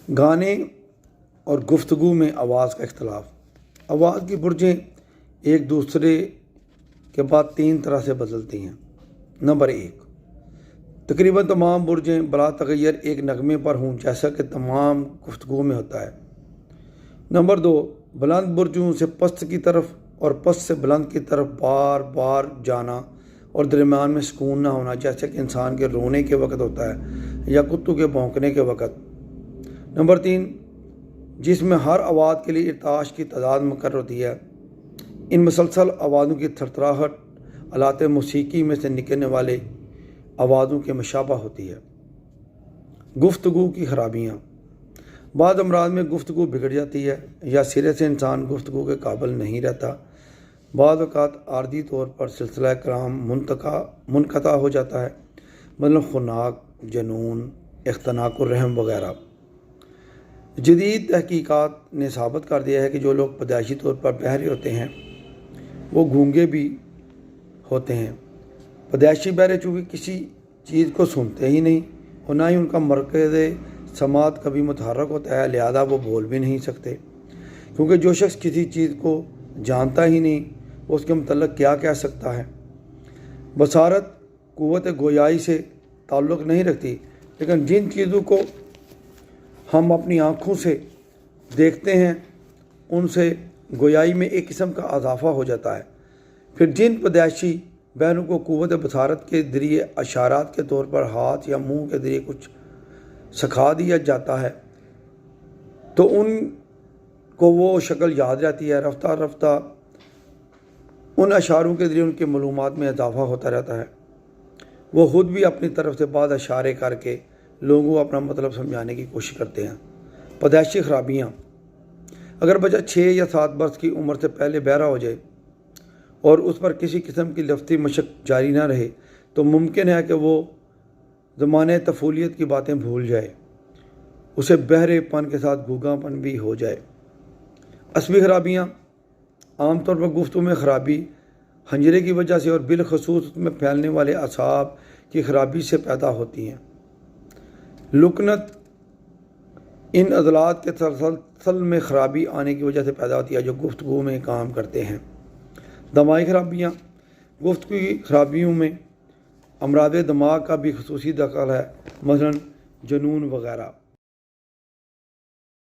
گانے اور گفتگو میں آواز کا اختلاف۔ آواز کی برجیں ایک دوسرے کے بعد 3 طرح سے بدلتی ہیں۔ نمبر 1، تقریباً تمام برجیں بلا تغیر ایک نغمے پر ہوں جیسا کہ تمام گفتگو میں ہوتا ہے۔ نمبر 2، بلند برجوں سے پست کی طرف اور پست سے بلند کی طرف بار بار جانا اور درمیان میں سکون نہ ہونا جیسے کہ انسان کے رونے کے وقت ہوتا ہے یا کتوں کے بھونکنے کے وقت۔ نمبر 3، جس میں ہر آواز کے لیے ارتعاش کی تعداد مقرر ہوتی ہے۔ ان مسلسل آوازوں کی تھرتھراہٹ آلات موسیقی میں سے نکلنے والے آوازوں کے مشابہ ہوتی ہے۔ گفتگو کی خرابیاں۔ بعض امراض میں گفتگو بگڑ جاتی ہے یا سرے سے انسان گفتگو کے قابل نہیں رہتا۔ بعض اوقات عارضی طور پر سلسلہ کلام منقطع ہو جاتا ہے، مثلا خناق، جنون، اختناق الرحم وغیرہ۔ جدید تحقیقات نے ثابت کر دیا ہے کہ جو لوگ پیدائشی طور پر بہرے ہوتے ہیں وہ گونگے بھی ہوتے ہیں۔ پیدائشی بہرے چونکہ کسی چیز کو سنتے ہی نہیں اور نہ ہی ان کا مرکز سماعت کبھی متحرک ہوتا ہے، لہذا وہ بول بھی نہیں سکتے، کیونکہ جو شخص کسی چیز کو جانتا ہی نہیں وہ اس کے متعلق کیا کہہ سکتا ہے۔ بصارت قوت گویائی سے تعلق نہیں رکھتی، لیکن جن چیزوں کو ہم اپنی آنکھوں سے دیکھتے ہیں ان سے گویائی میں ایک قسم کا اضافہ ہو جاتا ہے۔ پھر جن پیدائشی بہروں کو قوت بصارت کے ذریعے اشارات کے طور پر ہاتھ یا منہ کے ذریعے کچھ سکھا دیا جاتا ہے تو ان کو وہ شکل یاد رہتی ہے۔ رفتہ رفتہ ان اشاروں کے ذریعے ان کی معلومات میں اضافہ ہوتا رہتا ہے۔ وہ خود بھی اپنی طرف سے بعض اشارے کر کے لوگوں کو اپنا مطلب سمجھانے کی کوشش کرتے ہیں۔ پیدائشی خرابیاں۔ اگر بچہ 6 یا 7 برس کی عمر سے پہلے بہرا ہو جائے اور اس پر کسی قسم کی لفظی مشق جاری نہ رہے تو ممکن ہے کہ وہ زمانے طفولیت کی باتیں بھول جائے، اسے بہرے پن کے ساتھ گونگا پن بھی ہو جائے۔ عصبی خرابیاں۔ عام طور پر گفتگو میں خرابی حنجرے کی وجہ سے اور بالخصوص اس میں پھیلنے والے اعصاب کی خرابی سے پیدا ہوتی ہیں۔ لکنت ان عضلات کے تسلسل میں خرابی آنے کی وجہ سے پیدا ہوتی ہے جو گفتگو میں کام کرتے ہیں۔ دماغی خرابیاں۔ گفتگو کی خرابیوں میں امراض دماغ کا بھی خصوصی دخل ہے، مثلا جنون وغیرہ۔